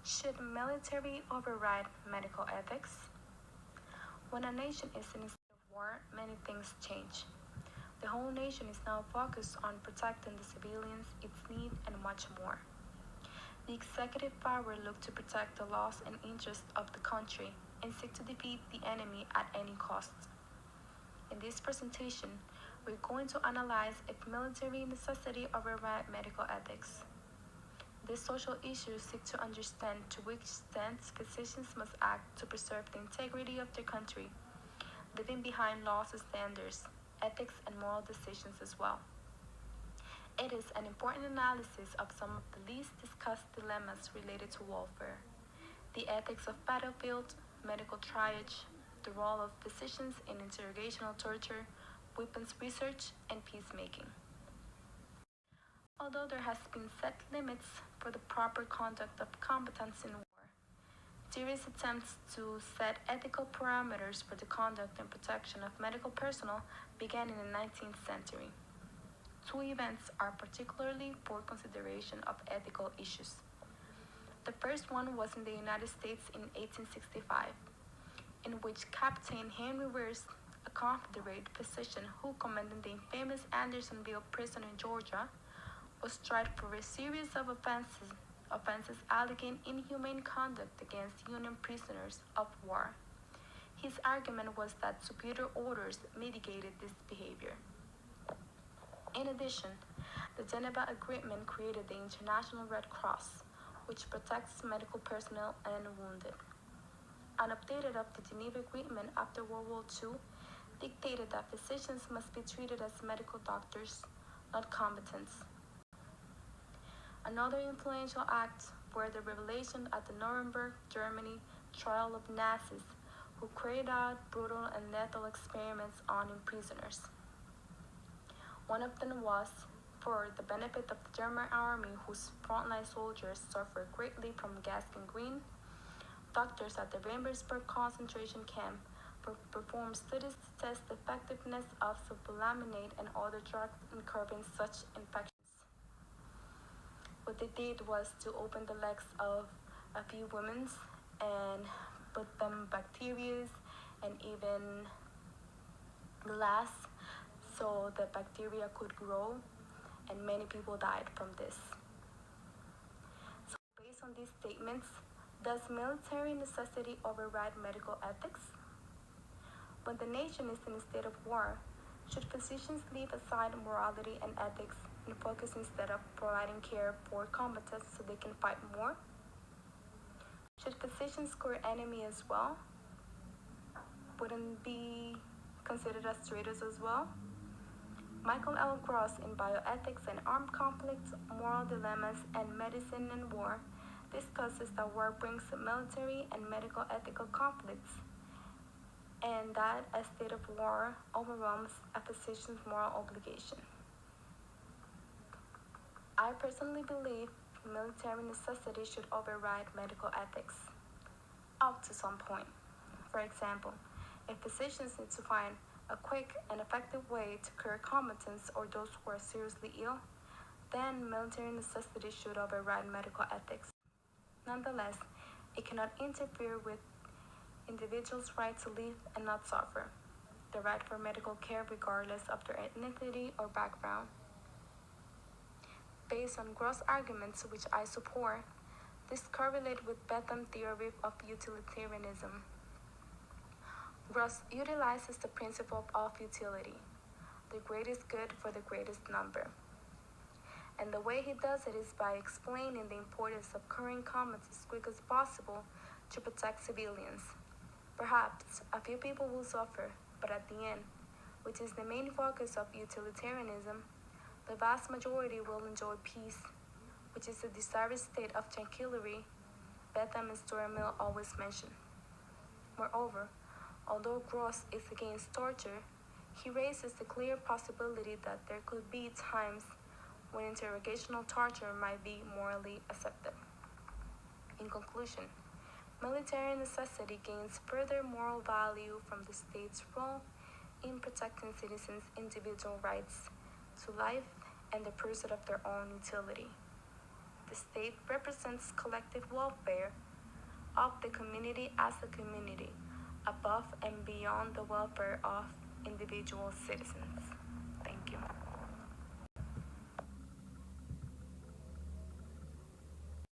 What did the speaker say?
Should military override medical ethics? When a nation is in a state of war, many things change. The whole nation is now focused on protecting the civilians, its needs, and much more. The executive power look to protect the laws and interests of the country and seek to defeat the enemy at any cost. In this presentation, we're going to analyze if military necessity override medical ethics. These social issues seek to understand to which extent physicians must act to preserve the integrity of their country, leaving behind laws and standards, ethics, and moral decisions as well. It is an important analysis of some of the least discussed dilemmas related to warfare: the ethics of battlefield, medical triage, the role of physicians in interrogational torture, weapons research, and peacemaking. Although there has been set limits for the proper conduct of combatants in war, serious attempts to set ethical parameters for the conduct and protection of medical personnel began in the 19th century. Two events are particularly for consideration of ethical issues. The first one was in the United States in 1865, in which Captain Henry Wirz, a Confederate physician who commanded the infamous Andersonville prison in Georgia, was tried for a series of offenses alleging inhumane conduct against Union prisoners of war. His argument was that superior orders mitigated this behavior. In addition, the Geneva Agreement created the International Red Cross, which protects medical personnel and wounded. An update of the Geneva Agreement after World War II dictated that physicians must be treated as medical doctors, not combatants. Another influential act were the revelation at the Nuremberg, Germany, trial of Nazis who carried out brutal and lethal experiments on prisoners. One of them was for the benefit of the German army, whose frontline soldiers suffered greatly from gas gangrene. Doctors at the Ravensbrück concentration camp performed studies to test the effectiveness of sublaminate and other drugs in curbing such infections. What they did was to open the legs of a few women and put them bacteria and even glass so the bacteria could grow, and many people died from this. So based on these statements, does military necessity override medical ethics? When the nation is in a state of war, should physicians leave aside morality and ethics and focus instead of providing care for combatants so they can fight more? Should physicians cure enemy as well? Wouldn't be considered as traitors as well? Michael L. Gross in Bioethics and Armed Conflicts, Moral Dilemmas, and Medicine and War discusses that war brings military and medical ethical conflicts, and that a state of war overwhelms a physician's moral obligation. I personally believe military necessity should override medical ethics, up to some point. For example, if physicians need to find a quick and effective way to cure combatants or those who are seriously ill, then military necessity should override medical ethics. Nonetheless, it cannot interfere with individuals' right to live and not suffer, the right for medical care regardless of their ethnicity or background. Based on Gross arguments which I support, this correlate with Bentham theory of utilitarianism. Gross utilizes the principle of utility, the greatest good for the greatest number. And the way he does it is by explaining the importance of curing combatants as quick as possible to protect civilians. Perhaps a few people will suffer, but at the end, which is the main focus of utilitarianism, the vast majority will enjoy peace, which is a desired state of tranquility Bentham and Stuart Mill always mention. Moreover, although Gross is against torture, he raises the clear possibility that there could be times when interrogational torture might be morally accepted. In conclusion, military necessity gains further moral value from the state's role in protecting citizens' individual rights to life and the pursuit of their own utility. the state represents collective welfare of the community as a community, above and beyond the welfare of individual citizens. Thank you.